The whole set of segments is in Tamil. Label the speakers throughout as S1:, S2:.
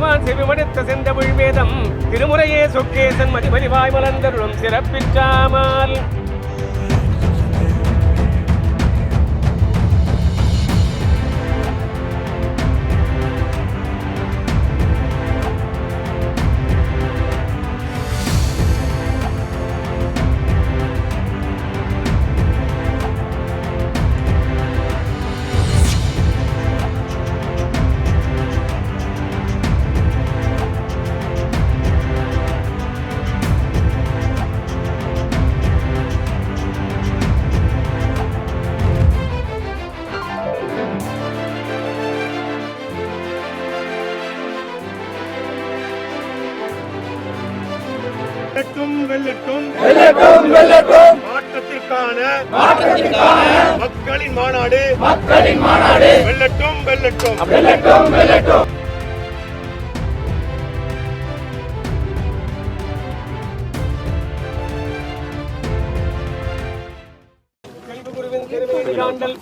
S1: சிவபெருமான் செவிமடுத்த செந்தமிழ் வேதம் திருமுறையே சொக்கேசன் மதிமலிவாய் மலர்ந்தருளும் சிறப்பிற்றாமல்
S2: மக்களின் மாநாடு வெல்லட்டும் வெல்லட்டும்.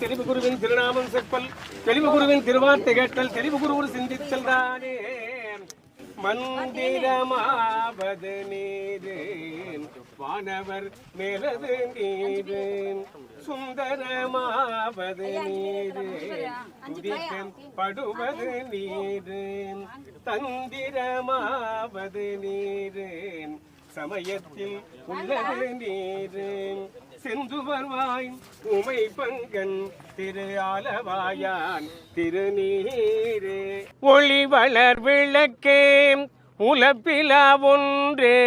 S1: தெளிவு குருவின் திருநாமம் செப்பல் தெளிவு குருவின் திருவார்த்தை கேட்டல் தெளிவு குருவோடு சிந்தித்தல் தானே மந்திரமாவது நீரு வானவர் மேலது நீரு சுந்தரமாவது நீரு துதிக்கம் படுவது நீரு தந்திரமாவது நீரு சமயத்தில் உள்ளது நீரு சென்று வருவாய் உமை பங்கன் திரு ஆலவாயான் திருநீரே ஒளி வளர் விளக்கே உலப்பிலா ஒன்றே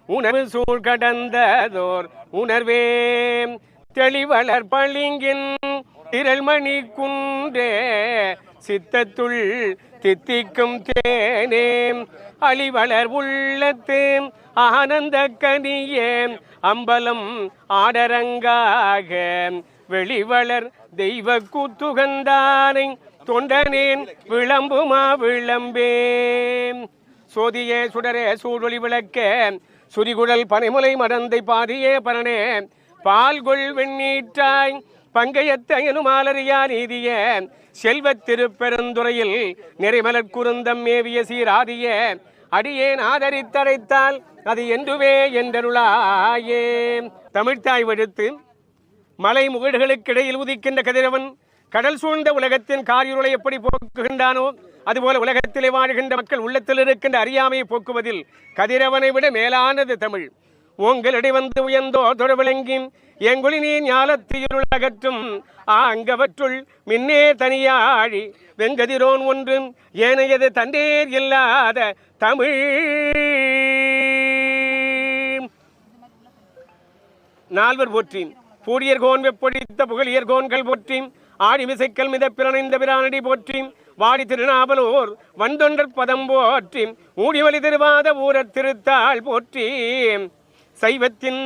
S1: உணர்வு சூழ் கடந்ததோர் உணர்வே தெளிவளர் பளிங்கின் திரள்மணி குன்றே சித்தத்துள் தித்திக்கும் தேனே அழிவளர் உள்ளத்தே ஆனந்த கனியே அம்பலம் ஆடரங்காக வெளிவளர் தெய்வ கூத்துகந்தானை தொண்டனேன் விளம்புமா விளம்பே சோதியே சுடரே சூழொளி விளக்க சுரிகுழல் பனைமுலை மடந்தை பாதியே பரணே பால்கொள் வெண்ணீற்றாய் பங்கையத்தையனு மாலரியா நீதிய செல்வத் திருப்பெருந்துறையில் நிறைமலர் குருந்தம் மேவிய சீராதிய அடியேன் ஆதரித்தடைத்தால் அது என்றுவே என்றருளாயே. தமிழ்த்தாய் வழுத்து மலை முகடுகளுக்கிடையில் உதிக்கின்ற கதிரவன் கடல் சூழ்ந்த உலகத்தின் காரிருளை எப்படி போக்குகின்றானோ அதுபோல உலகத்திலே வாழ்கின்ற மக்கள் உள்ளத்தில் இருக்கின்ற அறியாமையை போக்குவதில் கதிரவனை விட மேலானது தமிழ். ஓங்களிடை வந்து உயர்ந்தோ தொட விளங்கி எங்குளி நீ ஞாலத்தியுள் அகற்றும் அங்கவற்றுள் மின்னே தனியாழி வெங்கதிரோன் ஒன்றும் ஏனையது தந்தேர் இல்லாத தமிழ். நால்வர் போற்றி பூடியர்கோன் வெப்பொழித்த புகழியர்கோன்கள் போற்றி ஆடி மிசைக்கல் மித பிறனைந்த பிரானடி போற்றி வாடி திருநாவலூர் வந்தொன்றற் பதம் போற்றி ஊடிவலி திருவாத ஊரத் திருத்தாள் போற்றி சைவத்தின்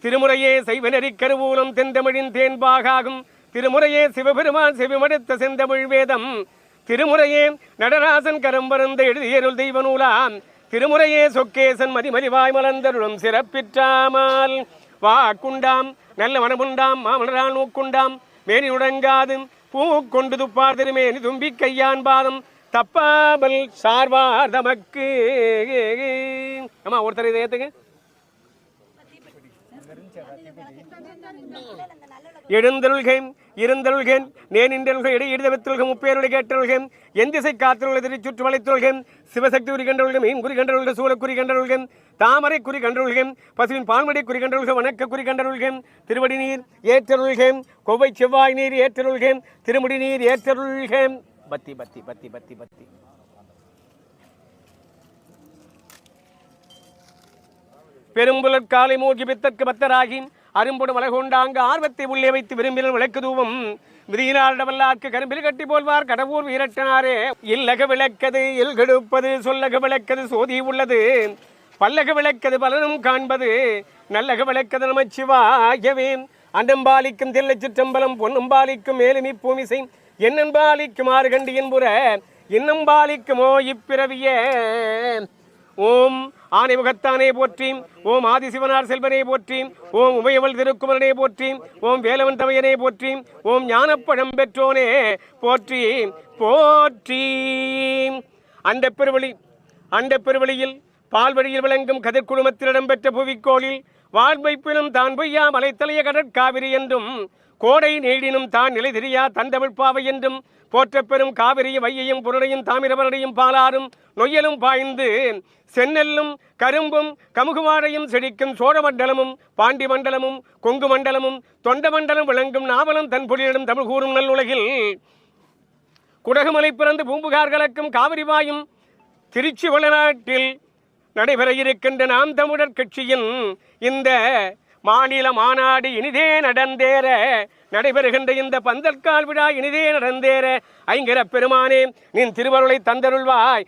S1: திருமுறையே சைவநெறி கருவூலம் தென்தமிழின் தேன்பாகாகும் திருமுறையே சிவபெருமான் செவிமடுத்த செந்தமிழ் வேதம் திருமுறையே நடராசன் கரம் வருந்த எழுதியருள் தெய்வ நூலாம் திருமுறையே சொக்கேசன் மதிமலிவாய் மலர்ந்தருளும் சிறப்பிற்றாமல் வாக்குண்டாம் நல்ல மனமுண்டாம் மாமலரால் நோக்குண்டாம் மேனி உடங்காது பூ கொண்டு துப்பார் திருமேனி தும்பி கையான் பாதம் தப்பாமல் சார்வார் தமக்கு. ஆமா ஒருத்தர் இதை ஏத்துங்க. எழுந்தருள்கேன் இருந்தருள்கேன் நேனின்றல்கள் இடையிடுதவத்துள்கள் முப்பேருடைய கேட்டருள்கேன் என் திசை காத்தருளை திருச்சுற்று வளைத்துள்கேன் சிவசக்தி குறி கண்டருள்கள் மீன் குறி கண்டருள்கள் சூழ குறி கண்டருள்கேன் தாமரை குறி கண்டருள்கேன் பசுவின் பால்மடி குறி கண்டருள்கள் வணக்க குறி கண்டருள்கேன் திருவடி நீர் ஏற்றருள்கேன் கொவ்வை செவ்வாய் நீர் ஏற்றருள்கேன் திருமுடி நீர் ஏற்றருள்கேன். பத்தி பத்தி பத்தி பத்தி பத்தி பெரும்புலற் காலை மூழ்கி பித்தற்கு பத்தராகி அரும்பொடு மலகொண்டாங்க ஆர்வத்தை உள்ளே வைத்து விரும்பின விளக்கு தூவம் விதியினாரிடவல்லார்க்கு கரும்பில் கட்டி போல்வார் கடவுர் வீரட்டனாரே. இல்லக விளக்கது இல்கெடுப்பது சொல்லக விளக்கது சோதி உள்ளது பல்லக விளக்கது பலனும் காண்பது நல்லக விளக்கது நமச்சிவாயவே. அண்டம்பாலிக்கும் தில்லை சிற்றம்பலம் பொன்னம்பாலிக்கும் மேலுமி பூமிசை என்னம்பாலிக்கும் ஆறு கண்டு என்புற இன்னம்பாலிக்குமோ இப்பிறவியே. ஓம் ஆனை முகத்தானே போற்றி ஓம் ஆதிசிவனார் செல்வனே போற்றி ஓம் உமையவள் திருக்குமரனே போற்றி ஓம் வேலவன் தமையனே போற்றி ஓம் ஞானப்பழம் பெற்றோனே போற்றி போற்றி. அண்ட பெருவெளியில் பால்வழியில் விளங்கும் கதிர் குழுமத்தில் இடம்பெற்ற புவிக்கோளில் வாழ்வைப்பினும் தான் பொய்யா மலைத்தலைய கடற்காவிரி என்றும் கோடை நீடினும் தான் நிலை தெரியா தந்தமிழ்பாவை என்றும் போற்றப்பெறும் காவிரியும் வையையும் புனரையும் தாமிரபரணையும் பாலாறும் நொய்யலும் பாய்ந்து செந்நெல்லும் கரும்பும் கமுகுவாழையும் செழிக்கும் சோழ மண்டலமும் பாண்டி மண்டலமும் கொங்கு மண்டலமும் தொண்ட மண்டலம் விளங்கும் நாவலும் தன் புலியிடம் தமிழ் கூறும் நல்லுலகில் குடகுமலை பிறந்து பூம்புகார் கலக்கும் காவிரி வாயும் திருச்சி வளநாட்டில் நடைபெற இருக்கின்ற நாம் தமிழர் கட்சியின் இந்த மாநில மாநாடு இனிதே நடந்தேற நடைபெறுகின்ற இந்த பந்தற்கால் விழா இனிதே நடந்தேற ஐங்கர பெருமானே நின் திருவருளை தந்தருள்வாய்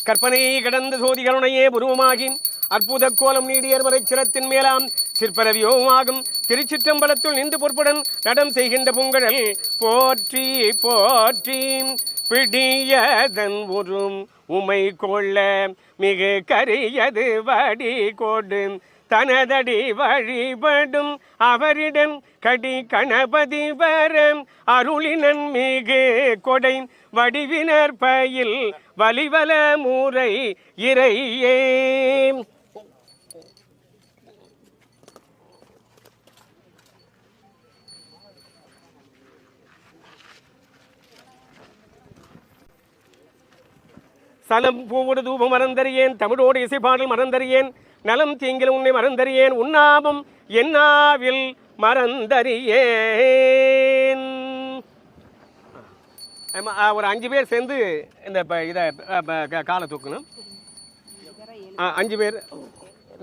S1: கற்பனை கடந்த சோதி கருணையே புருவமாகி அற்புத கோலம் நீடியர்வரை சிரத்தின் மேலாம் சிற்பரவியோமாகும் திருச்சிற்றம்பலத்துள் நின்று பொறுப்புடன் நடம் செய்கின்ற பூங்கடல் போற்றி போற்றி பிடியதன் உறும் உமை கொள்ள மிகு கரியது வடி கொடு தனதடி வழிபடும் அவரிடம் கடி கணபதி வரம் அருளினன் மிகு கொடை வடிவினர் பயில் வலிவல முறை இறையே. சலம் பூவோடு தூபம் மறந்தறியேன் தமிழோடு இசைப்பாடல் மறந்தறியேன் நலம் தீங்கில் உன்னை மறந்தறியேன் உன்னாபம் என்னாவில் மறந்தறியேன். ஒரு 5 பேர் சேர்ந்து இந்த இதை காலை தூக்கணும். 5 பேர்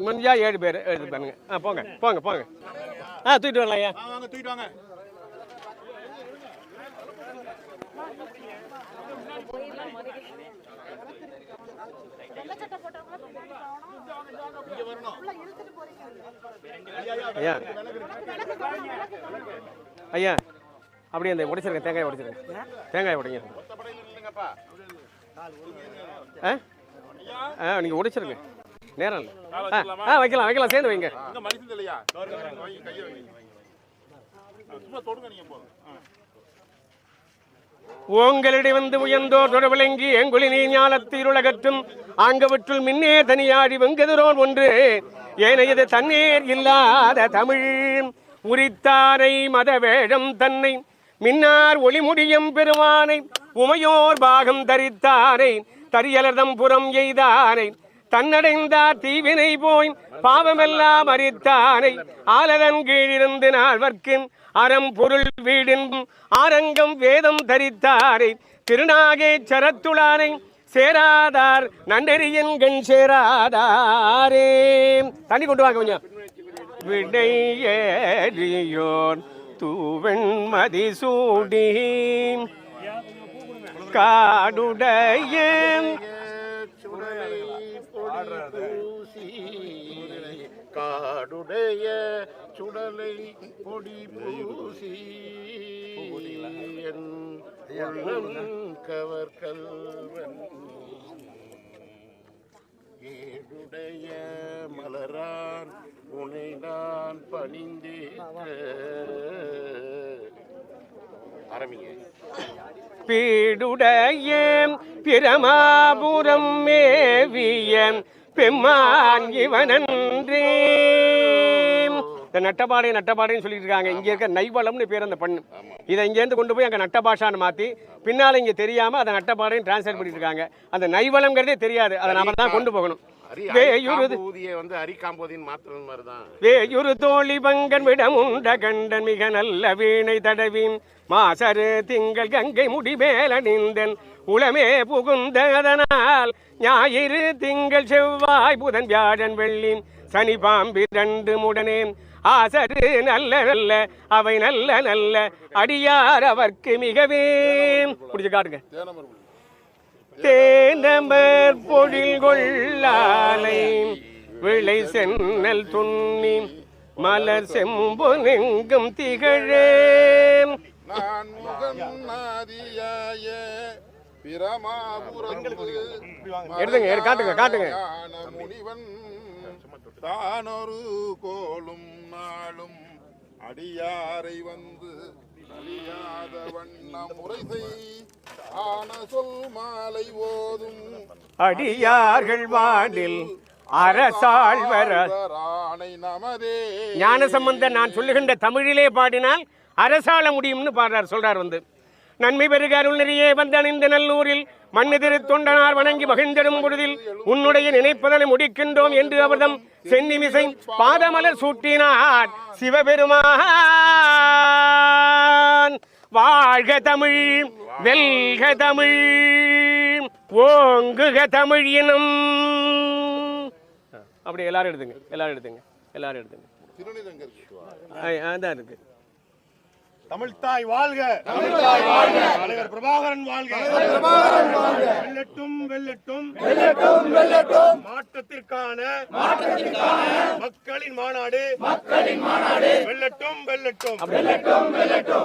S1: முடிஞ்சா 7 பேர் எடுத்து பண்ணுங்க. போங்க போங்க போங்க. தூக்கிட்டு வரலாம் ஐயா. தூக்கிட்டு வாங்க. ஐயா ஐயா அப்படியே அந்த உடைச்சிருங்க, தேங்காய் உடைச்சிருங்க, தேங்காய் உடைங்க. நீங்கள் உடைச்சிருங்க, நேரம் இல்லை. வைக்கலாம் வைக்கலாம், சேர்ந்து வைங்க. ஓங்களிடம் வந்து உயர்ந்தோர் தொட விளங்கி எங்குளி நீ ஞானத்தில் உலகற்றும் ஆங்கவற்றுள் மின்னே தனியாடி வெங்கதிரோன் ஒன்று ஏனையது தண்ணீர் இல்லாத தமிழ் உரித்தாரை மத வேடம் தன்னை மின்னார் ஒளிமுடியும் பெருமானை உமையோர் பாகம் தரித்தாரை தரியலர்தம் புறம் எய்தானை தன்னடைந்தார் தீவினை போய் பாவமெல்லாம் அறித்தானை ஆலதன் கீழிருந்து நால்வர்க்கு அறம் பொருள் வீடின் ஆரங்கம் வேதம் தரித்தாரை திருநாகே சரத்துளானை சேராதார் நன்னெறியின் கண் சேராதாரே. தண்ணி கொண்டு வாங்க கொஞ்சம். விடையேறியோர் தூவெண் மதிசூடி காடுடைய
S2: காடுடைய சுடலை பொடி பூசி கவர் கல்வன் ஏடுடைய மலரான் உனை நான் பணிந்தே ஆரம்பிங்க.
S1: பீடுடைய பிரமாபுரம் மேவிய பெம்மான் இவனன்றே. இந்த நட்டப்பாடைன்னு சொல்லிட்டு இருக்காங்க. இங்கே இருக்க நைவளம்னு பேர் அந்த பண்ணு. இதை இங்கேருந்து கொண்டு போய் அங்கே நட்டபாஷான்னு மாற்றி பின்னால் இங்கே தெரியாமல் அதை நட்டப்பாடைன்னு டிரான்ஸ்லேட் பண்ணிட்டு இருக்காங்க. அந்த நைவளம்ங்கிறதே தெரியாது, அதை நாம தான் கொண்டு போகணும். வேயுரு தோழி பங்கன் விடமுண்ட கண்டன் மிக நல்ல வீணை தடவின் மாசரு திங்கள் கங்கை முடிமேல நின்றன் உளமே புகுந்ததனால் ஞாயிறு திங்கள் செவ்வாய் புதன் வியாழன் வெள்ளி சனி பாம்பு 2 முடனே ஆசரு நல்ல நல்ல அவை நல்ல நல்ல அடியார் அவர்க்கு மிகவே. குடிச்சு காட்டுங்க. தேனமர் பொழில் கொள்ளாலை விளை சென்னல் துண்ணி மலர் செம்பொனெங்கும் திகழே. எடுத்துங்க, காட்டுங்க காட்டுங்க.
S2: முனிவன் தானொரு கோலும் நாளும் அடியாரை வந்து அழியாத வண்ணம் முறை செய் ஆன சொல் மாலை ஓதும்
S1: அடியார்கள் வானில் அரசாழ்வர
S2: ஆணை நமதே.
S1: ஞானசம்பந்தர் நான் சொல்லுகின்ற தமிழிலே பாடினால் அரசாள முடியும்னு பாடுறார், சொல்றார் வந்து. நன்மை பெருக அருள் நெறியே வந்தணிந்த நல்லூரில் மண்ணு திரு தொண்டனார் வணங்கி மகிழ்ந்திடும் பொழுதில் உன்னுடைய நினைப்பதனை முடிக்கின்றோம் என்று அவர்தம் சென்னிமிசை பாதமலர் சூட்டினார் சிவபெருமான். வாழ்க தமிழ், வெல்க தமிழ், ஓங்குக தமிழ் இனம். அப்படி எல்லாரும் எடுத்துங்க, எல்லாரும் எடுத்துங்க, எல்லாரும் எடுத்துங்க. அதான் இருக்கு.
S3: தமிழ்தாய் வாழ்க, தலைவர் பிரபாகரன் வாழ்க, வெல்லட்டும் வெல்லட்டும் மாற்றத்திற்கான மக்களின் மாநாடு, வெல்லட்டும் வெல்லட்டும்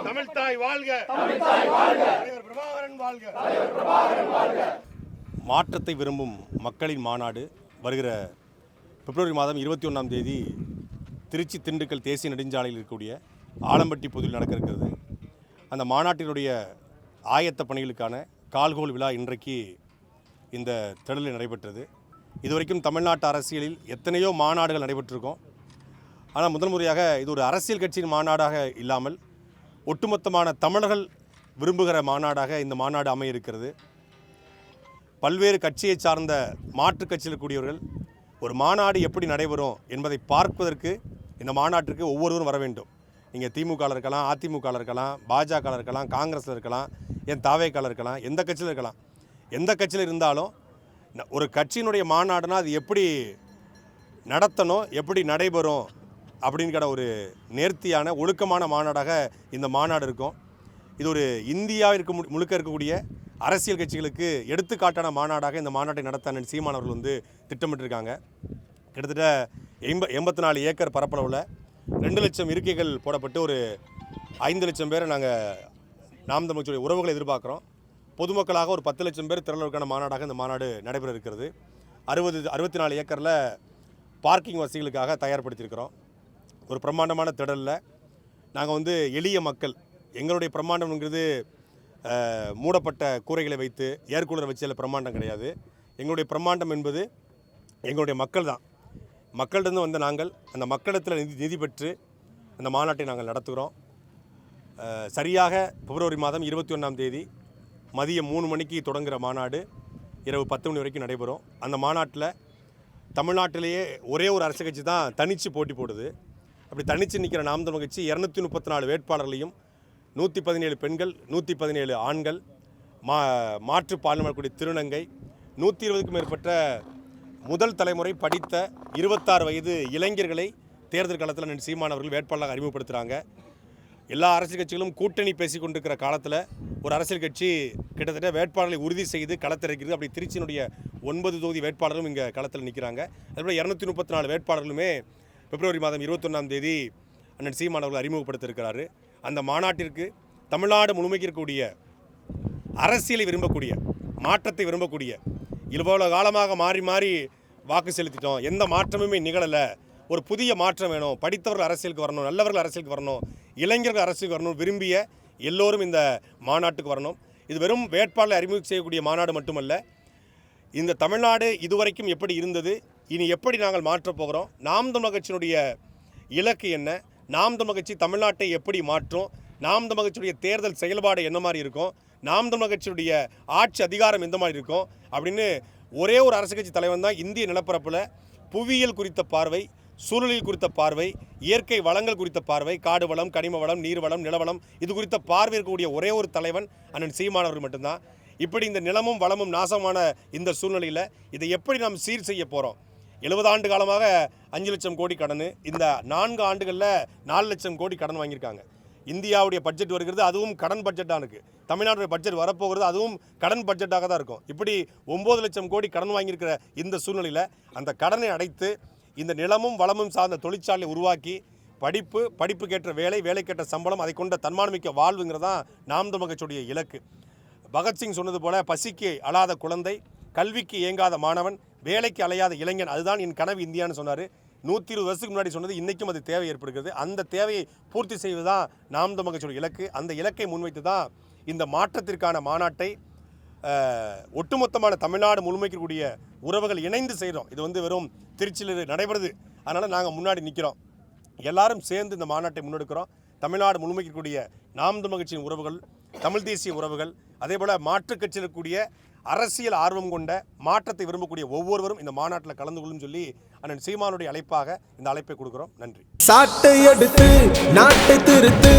S3: தமிழ்தாய் வாழ்க, தலைவர் பிரபாகரன் வாழ்க. மாற்றத்தை விரும்பும் மக்களின் மாநாடு வருகிற பிப்ரவரி மாதம் 21ஆம் தேதி திருச்சி திண்டுக்கல் தேசிய நெடுஞ்சாலையில் இருக்கக்கூடிய ஆலம்பட்டி பகுதியில் நடக்க இருக்கிறது. அந்த மாநாட்டினுடைய ஆயத்த பணிகளுக்கான கால்கோல் விழா இன்றைக்கு இந்த திடலில் நடைபெற்றது. இதுவரைக்கும் தமிழ்நாட்டு அரசியலில் எத்தனையோ மாநாடுகள் நடைபெற்றிருக்கும். ஆனால் முதல் முறையாக இது ஒரு அரசியல் கட்சியின் மாநாடாக இல்லாமல் ஒட்டுமொத்தமான தமிழர்கள் விரும்புகிற மாநாடாக இந்த மாநாடு அமைய இருக்கிறது. பல்வேறு கட்சியை சார்ந்த மாற்றுக் கட்சியில் இருக்கக்கூடியவர்கள் ஒரு மாநாடு எப்படி நடைபெறும் என்பதை பார்ப்பதற்கு இந்த மாநாட்டிற்கு ஒவ்வொருவரும் வர வேண்டும். நீங்கள் திமுகவில் இருக்கலாம், அதிமுகவில் இருக்கலாம், பாஜகவில் இருக்கலாம், காங்கிரஸில் இருக்கலாம், என் தாவேக்காவில் இருக்கலாம், எந்த கட்சியில் இருக்கலாம். எந்த கட்சியில் இருந்தாலும் ஒரு கட்சியினுடைய மாநாடுனா அது எப்படி நடத்தணும், எப்படி நடைபெறும் அப்படிங்கிற ஒரு நேர்த்தியான ஒழுக்கமான மாநாடாக இந்த மாநாடு இருக்கும். இது ஒரு இந்தியாவிற்கு முழுக்க இருக்கக்கூடிய அரசியல் கட்சிகளுக்கு எடுத்துக்காட்டான மாநாடாக இந்த மாநாட்டை நடத்த அண்ணன் சீமான் அவர்கள் வந்து திட்டமிட்டிருக்காங்க. கிட்டத்தட்ட 84 ஏக்கர் பரப்பளவில் 2 லட்சம் இருக்கைகள் போடப்பட்டு ஒரு 5 லட்சம் பேரை நாங்கள் நாம் தமிழ் கட்சியுடைய உறவுகளை எதிர்பார்க்குறோம். பொதுமக்களாக ஒரு 10 லட்சம் பேர் திரளுக்கான மாநாடாக இந்த மாநாடு நடைபெற இருக்கிறது. 64 ஏக்கரில் பார்க்கிங் வசதிகளுக்காக தயார்படுத்தியிருக்கிறோம். ஒரு பிரம்மாண்டமான திடலில் நாங்கள் வந்து எளிய மக்கள், எங்களுடைய பிரம்மாண்டம்ங்கிறது மூடப்பட்ட கூரைகளை வைத்து ஏர்கூலரை வச்சு அதில் பிரம்மாண்டம் கிடையாது. எங்களுடைய பிரம்மாண்டம் என்பது எங்களுடைய மக்கள் தான். மக்களிடம் வந்த நாங்கள் அந்த மக்களிடத்தில் நிதி பெற்று அந்த மாநாட்டை நாங்கள் நடத்துகிறோம். சரியாக பிப்ரவரி மாதம் 21ஆம் தேதி மதியம் 3 மணிக்கு தொடங்குகிற மாநாடு இரவு 10 மணி வரைக்கும் நடைபெறும். அந்த மாநாட்டில் தமிழ்நாட்டிலேயே ஒரே ஒரு அரசியல் கட்சி தான் தனித்து போட்டி போடுது. அப்படி தனித்து நிற்கிற நாம் தமிழ் கட்சி 234 வேட்பாளர்களையும் 117 பெண்கள், 117 ஆண்கள், மாற்று பாலினக்கூடிய திருநங்கை, 120க்கும் மேற்பட்ட முதல் தலைமுறை படித்த 26 வயது இளைஞர்களை தேர்தல் காலத்தில் சீமான் அவர்கள் வேட்பாளராக அறிமுகப்படுத்துகிறாங்க. எல்லா அரசியல் கட்சிகளும் கூட்டணி பேசி கொண்டிருக்கிற காலத்தில் ஒரு அரசியல் கட்சி கிட்டத்தட்ட வேட்பாளர்களை உறுதி செய்து களத்திறக்கிறது. அப்படி திருச்சியினுடைய 9 தொகுதி வேட்பாளர்களும் இங்கே களத்தில் நிற்கிறாங்க. அதுபோல் 234 வேட்பாளர்களுமே பிப்ரவரி மாதம் 21ஆம் தேதி அண்ணன் சீமான் அவர்கள் அறிமுகப்படுத்தியிருக்கிறாரு. அந்த மாநாட்டிற்கு தமிழ்நாடு முழுமைக்கு இருக்கக்கூடிய அரசியலை விரும்பக்கூடிய, மாற்றத்தை விரும்பக்கூடிய, இவ்வளவு காலமாக மாறி மாறி வாக்கு செலுத்திட்டோம், எந்த மாற்றமுமே நிகழலை, ஒரு புதிய மாற்றம் வேணும், படித்தவர்கள் அரசியலுக்கு வரணும், நல்லவர்கள் அரசியலுக்கு வரணும், இளைஞர்கள் அரசியலுக்கு வரணும் விரும்பிய எல்லோரும் இந்த மாநாட்டுக்கு வரணும். இது வெறும் வேட்பாளரை அறிமுகம் செய்யக்கூடிய மாநாடு மட்டுமல்ல. இந்த தமிழ்நாடு இதுவரைக்கும் எப்படி இருந்தது, இனி எப்படி நாங்கள் மாற்றப் போகிறோம், நாம் தமிழர் கட்சியினுடைய இலக்கு என்ன, நாம் தமிழர் கட்சி தமிழ்நாட்டை எப்படி மாற்றும், நாம் தமிழர் கட்சியுடைய தேர்தல் செயல்பாடு என்ன மாதிரி இருக்கும், நாம் தமிழர் கட்சியுடைய ஆட்சி அதிகாரம் எந்த மாதிரி இருக்கும் அப்படின்னு ஒரே ஒரு அரசியல் கட்சி தலைவன் தான் இந்திய நிலப்பரப்பில் புவியியல் குறித்த பார்வை, சூழலில் குறித்த பார்வை, இயற்கை வளங்கள் குறித்த பார்வை, காடு வளம், கனிம வளம், நீர் வளம், நிலவளம், இது குறித்த பார்வை இருக்கக்கூடிய ஒரே ஒரு தலைவன் அண்ணன் சீமானவர்கள் மட்டும்தான். இப்படி இந்த நிலமும் வளமும் நாசமான இந்த சூழ்நிலையில் இதை எப்படி நாம் சீர் செய்ய போகிறோம்? 70 ஆண்டு காலமாக 5 லட்சம் கோடி கடன், இந்த 4 ஆண்டுகளில் 4 லட்சம் கோடி கடன் வாங்கியிருக்காங்க. இந்தியாவுடைய பட்ஜெட் வருகிறது, அதுவும் கடன் பட்ஜெட்டாக இருக்குது. தமிழ்நாடுடைய பட்ஜெட் வரப்போகிறது, அதுவும் கடன் பட்ஜெட்டாக தான் இருக்கும். இப்படி 9 லட்சம் கோடி கடன் வாங்கியிருக்கிற இந்த சூழ்நிலையில் அந்த கடனை அடைத்து இந்த நிலமும் வளமும் சார்ந்த தொழிற்சாலையை உருவாக்கி படிப்புக்கேற்ற வேலை, வேலைக்கேற்ற சம்பளம், அதை கொண்ட தன்மானமிக்க வாழ்வுங்கிறதான் நாம் தமிழர் கட்சியுடைய இலக்கு. பகத்சிங் சொன்னது போல, பசிக்கு அழாத குழந்தை, கல்விக்கு ஏங்காத மாணவன், வேலைக்கு அலையாத இளைஞன், அதுதான் என் கனவு இந்தியான்னு சொன்னார். 120 வருஷத்துக்கு முன்னாடி சொன்னது இன்றைக்கும் அது தேவை ஏற்படுகிறது. அந்த தேவையை பூர்த்தி செய்வதுதான் நாம் தமிழர் கட்சியோட இலக்கு. அந்த இலக்கை முன்வைத்து தான் இந்த மாற்றத்திற்கான மாநாட்டை ஒட்டுமொத்தமான தமிழ்நாடு முழுமைக்கக்கூடிய உறவுகள் இணைந்து செய்கிறோம். இது வெறும் திருச்சியில் நடைபெறுது. அதனால் நாங்கள் முன்னாடி நிற்கிறோம். எல்லாரும் சேர்ந்து இந்த மாநாட்டை முன்னெடுக்கிறோம். தமிழ்நாடு முழுமைக்கக்கூடிய நாம் தமிழர் கட்சியின் உறவுகள், தமிழ் தேசிய உறவுகள், அதே போல் மாற்றுக் கட்சியில் இருக்கக்கூடிய அரசியல் ஆர்வம் கொண்ட மாற்றத்தை விரும்பக்கூடிய ஒவ்வொருவரும் இந்த மாநாட்டில் கலந்து கொள்ளும் சொல்லி அண்ணன் சீமானுடைய அழைப்பாக இந்த அழைப்பை கொடுக்கிறோம். நன்றி.
S4: சாட்டை எடுத்து நாட்டை திருத்து